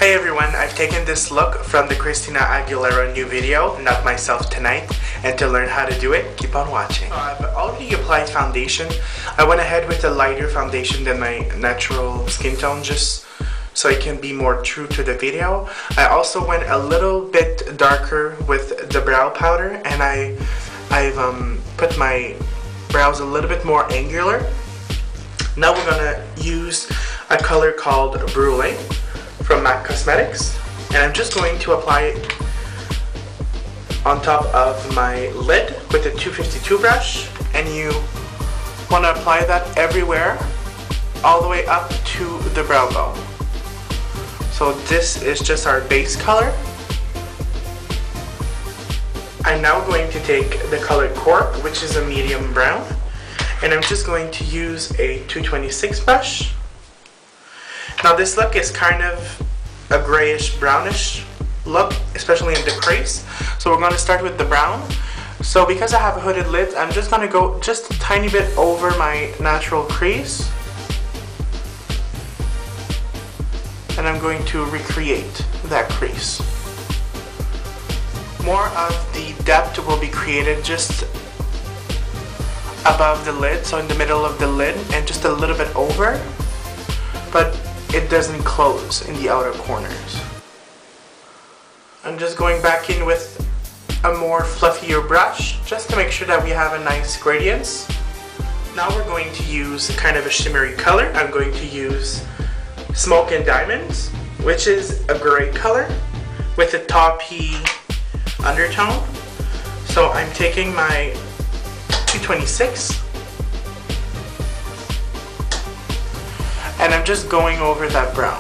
Hey everyone, I've taken this look from the Christina Aguilera new video, Not Myself Tonight, and to learn how to do it, keep on watching. I've already applied foundation. I went ahead with a lighter foundation than my natural skin tone just so I can be more true to the video. I also went a little bit darker with the brow powder, and I've put my brows a little bit more angular. Now we're gonna use a color called Brulee from MAC Cosmetics, and I'm just going to apply it on top of my lid with a 252 brush, and you want to apply that everywhere all the way up to the brow bone. So this is just our base color. I'm now going to take the color Cork, which is a medium brown, and I'm just going to use a 226 brush. Now this look is kind of a grayish brownish look, especially in the crease. So we're going to start with the brown. So because I have a hooded lid, I'm just going to go just a tiny bit over my natural crease. And I'm going to recreate that crease. More of the depth will be created just above the lid, so in the middle of the lid and just a little bit over. But it doesn't close in the outer corners. I'm just going back in with a more fluffier brush just to make sure that we have a nice gradients. Now we're going to use kind of a shimmery color. I'm going to use Smoke and Diamonds, which is a gray color with a taupey undertone. So I'm taking my 226 and I'm just going over that brown.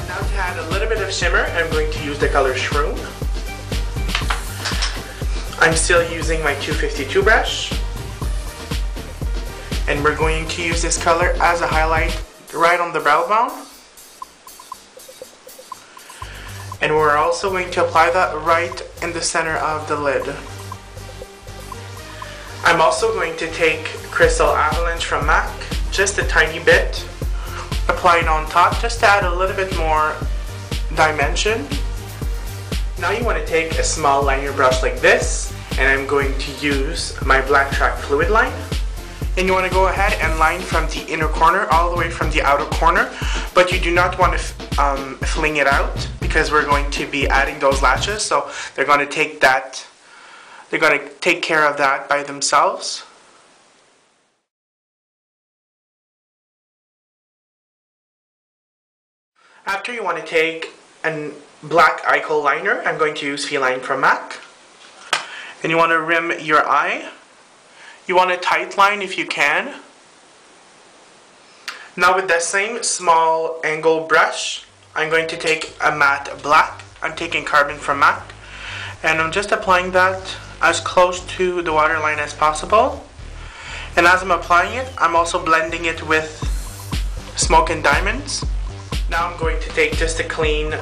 Now to add a little bit of shimmer, I'm going to use the color Shroom. I'm still using my 252 brush. And we're going to use this color as a highlight right on the brow bone. And we're also going to apply that right in the center of the lid. I'm also going to take Crystal Avalanche from MAC, just a tiny bit, apply it on top just to add a little bit more dimension. Now you want to take a small liner brush like this, and I'm going to use my Black Track Fluid line. And you want to go ahead and line from the inner corner all the way from the outer corner, but you do not want to fling it out because we're going to be adding those lashes, so they're going to take that. They're going to take care of that by themselves. After, you want to take a black eye kohl liner. I'm going to use Feline from MAC. And you want to rim your eye. You want a tight line if you can. Now with that same small angle brush, I'm going to take a matte black. I'm taking Carbon from MAC. And I'm just applying that as close to the waterline as possible. And as I'm applying it, I'm also blending it with Smoke and Diamonds. Now I'm going to take just a clean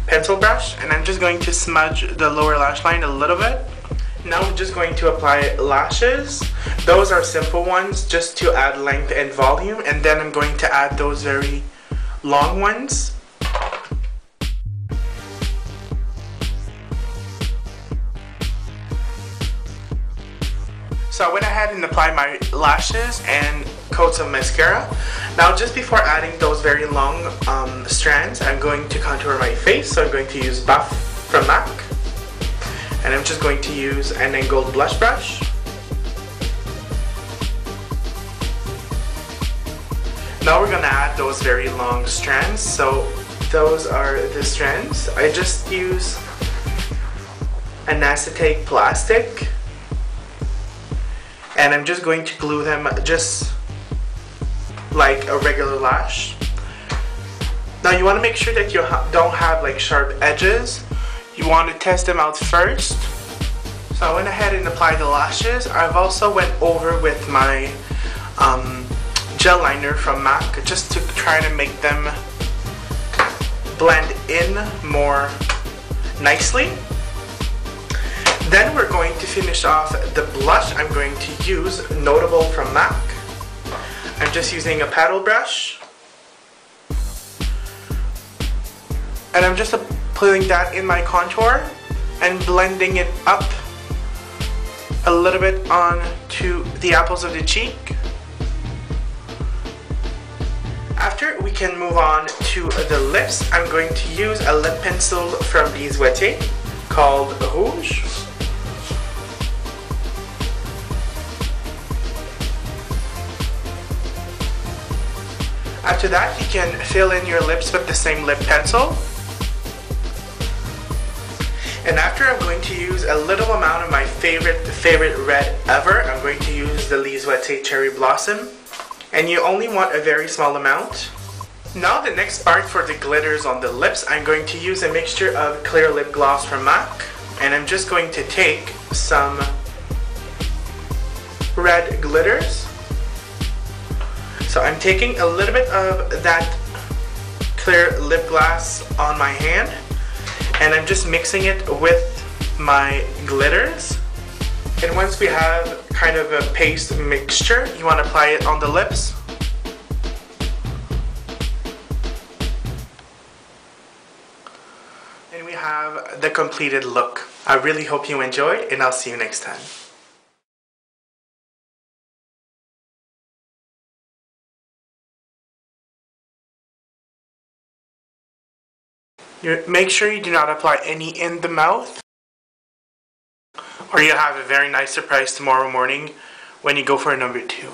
pencil brush, and I'm just going to smudge the lower lash line a little bit. Now I'm just going to apply lashes. Those are simple ones just to add length and volume, and then I'm going to add those very long ones. So I went ahead and applied my lashes and coats of mascara. Now just before adding those very long strands, I'm going to contour my face. So I'm going to use Buff from MAC. And I'm just going to use an angled blush brush. Now we're going to add those very long strands. So those are the strands. I just use an acetate plastic. And I'm just going to glue them just like a regular lash. Now you want to make sure that you don't have like sharp edges. You want to test them out first. So I went ahead and applied the lashes. I've also went over with my gel liner from MAC just to try to make them blend in more nicely. Then we're going to finish off the blush. I'm going to use Notable from MAC. I'm just using a paddle brush. And I'm just putting that in my contour and blending it up a little bit onto the apples of the cheek. After, we can move on to the lips. I'm going to use a lip pencil from Lise Watier called Rouge. After that, you can fill in your lips with the same lip pencil. And after, I'm going to use a little amount of my favorite red ever. I'm going to use the Lise Watier Cherry Blossom. And you only want a very small amount. Now the next part for the glitters on the lips, I'm going to use a mixture of clear lip gloss from MAC. And I'm just going to take some red glitters. So I'm taking a little bit of that clear lip gloss on my hand. And I'm just mixing it with my glitters. And once we have kind of a paste mixture, you want to apply it on the lips. And we have the completed look. I really hope you enjoyed, and I'll see you next time. Make sure you do not apply any in the mouth, or you'll have a very nice surprise tomorrow morning when you go for number 2.